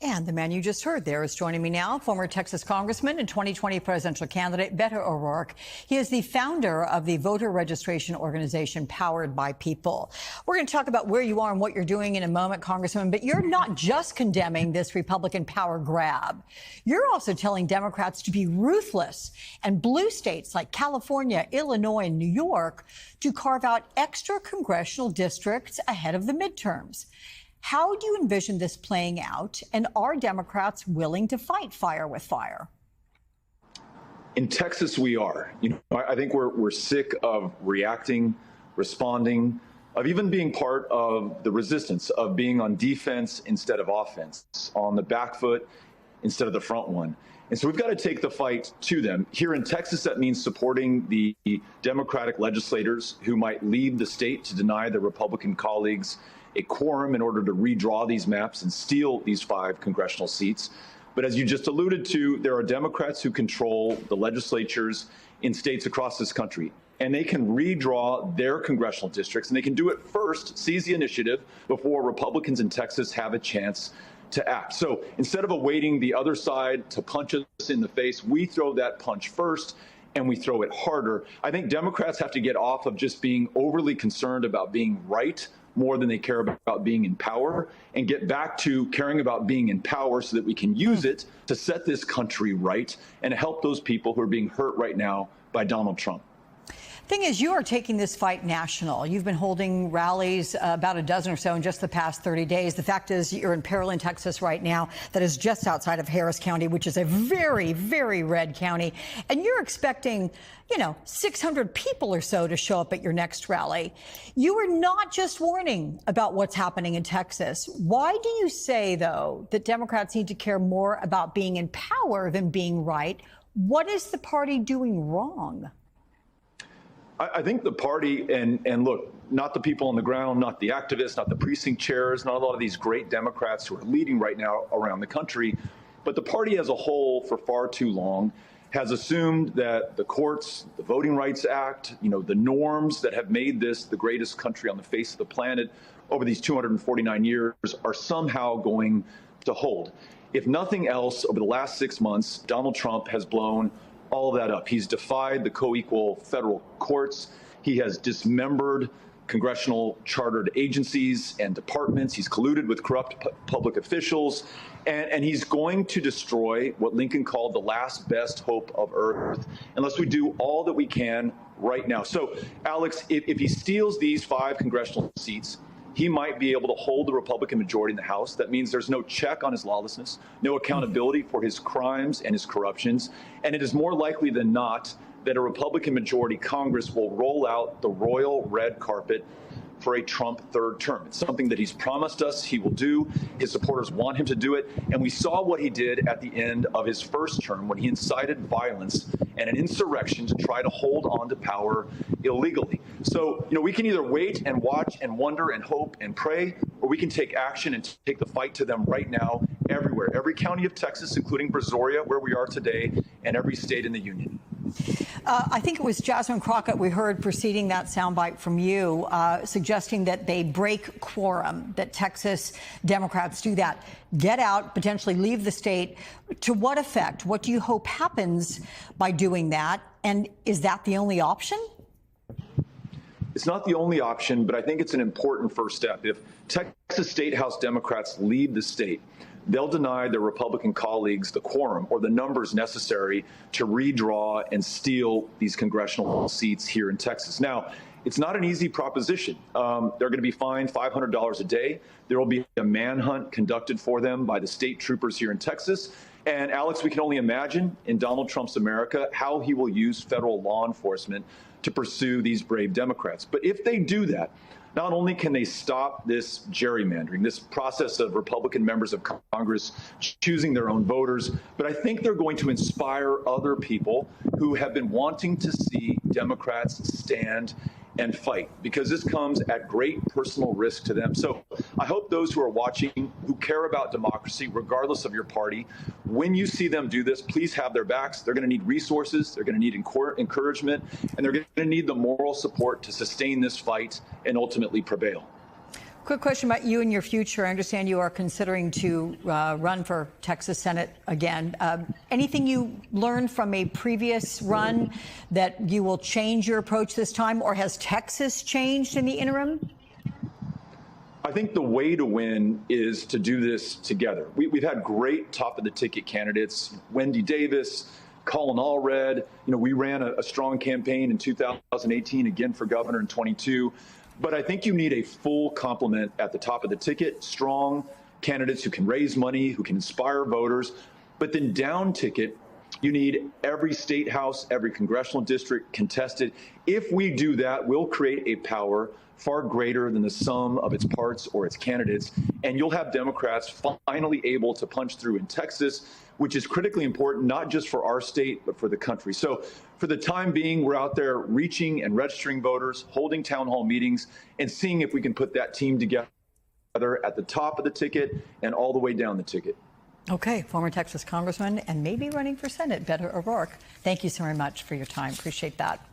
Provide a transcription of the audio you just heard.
And the man you just heard there is joining me now, former Texas Congressman and 2020 presidential candidate Beto O'Rourke. He is the founder of the voter registration organization Powered by People. We're going to talk about where you are and what you're doing in a moment, Congressman, but you're not just condemning this Republican power grab. You're also telling Democrats to be ruthless and blue states like California, Illinois, and New York to carve out extra congressional districts ahead of the midterms. How do you envision this playing out, and are Democrats willing to fight fire with fire? In Texas, we are. I think we're sick of reacting, responding, of even being part of the resistance, of being on defense instead of offense, on the back foot instead of the front one. And so we've got to take the fight to them. Here in Texas, that means supporting the Democratic legislators who might leave the state to deny their Republican colleagues a quorum in order to redraw these maps and steal these 5 congressional seats. But as you just alluded to, there are Democrats who control the legislatures in states across this country, and they can redraw their congressional districts, and they can do it first, seize the initiative, before Republicans in Texas have a chance to act. So instead of awaiting the other side to punch us in the face, we throw that punch first, and we throw it harder. I think Democrats have to get off of just being overly concerned about being right more than they care about being in power, and get back to caring about being in power so that we can use it to set this country right and help those people who are being hurt right now by Donald Trump. Thing is, you are taking this fight national. You've been holding rallies, about a dozen or so in just the past 30 days. The fact is, you're in Pearland, Texas right now, that is just outside of Harris County, which is a very, very red county. And you're expecting, 600 people or so to show up at your next rally. You are not just warning about what's happening in Texas. Why do you say, though, that Democrats need to care more about being in power than being right? What is the party doing wrong? I think the party, and look, not the people on the ground, not the activists, not the precinct chairs, not a lot of these great Democrats who are leading right now around the country, but the party as a whole for far too long has assumed that the courts, the Voting Rights Act, the norms that have made this the greatest country on the face of the planet over these 249 years are somehow going to hold. If nothing else, over the last 6 months, Donald Trump has blown all of that up. He's defied the co-equal federal courts. He has dismembered congressional chartered agencies and departments. He's colluded with corrupt public officials. And he's going to destroy what Lincoln called the last best hope of Earth unless we do all that we can right now. So, Alex, if he steals these 5 congressional seats, he might be able to hold the Republican majority in the House. That means there's no check on his lawlessness, no accountability for his crimes and his corruptions. And it is more likely than not that a Republican majority Congress will roll out the royal red carpet for a Trump third term. It's something that he's promised us he will do. His supporters want him to do it. And we saw what he did at the end of his first term when he incited violence and an insurrection to try to hold on to power illegally. So, we can either wait and watch and wonder and hope and pray, or we can take action and take the fight to them right now, everywhere. Every county of Texas, including Brazoria, where we are today, and every state in the union. I think it was Jasmine Crockett we heard preceding that soundbite from you, suggesting that they break quorum, that Texas Democrats do that. Get out, potentially leave the state. To what effect? What do you hope happens by doing that? And is that the only option? It's not the only option, but I think it's an important first step. If Texas State House Democrats leave the state, they'll deny their Republican colleagues the quorum or the numbers necessary to redraw and steal these congressional seats here in Texas. Now, it's not an easy proposition. They're going to be fined $500 a day. There will be a manhunt conducted for them by the state troopers here in Texas. And Alex, we can only imagine in Donald Trump's America how he will use federal law enforcement to pursue these brave Democrats. But if they do that, not only can they stop this gerrymandering, this process of Republican members of Congress choosing their own voters, but I think they're going to inspire other people who have been wanting to see Democrats stand and fight, because this comes at great personal risk to them. So I hope those who are watching, who care about democracy, regardless of your party, when you see them do this, please have their backs. They're going to need resources, they're going to need encouragement, and they're going to need the moral support to sustain this fight and ultimately prevail. Quick question about you and your future. I understand you are considering to run for Texas Senate again. Anything you learned from a previous run that you will change your approach this time, or has Texas changed in the interim? I think the way to win is to do this together. We've had great top of the ticket candidates, Wendy Davis, Colin Allred. We ran a strong campaign in 2018, again for governor in 22. But I think you need a full complement at the top of the ticket, strong candidates who can raise money, who can inspire voters. But then down ticket, you need every state house, every congressional district contested. If we do that, we'll create a power far greater than the sum of its parts or its candidates. And you'll have Democrats finally able to punch through in Texas, which is critically important, not just for our state, but for the country. So for the time being, we're out there reaching and registering voters, holding town hall meetings, and seeing if we can put that team together at the top of the ticket and all the way down the ticket. Okay, former Texas Congressman and maybe running for Senate, Beto O'Rourke. Thank you so very much for your time. Appreciate that.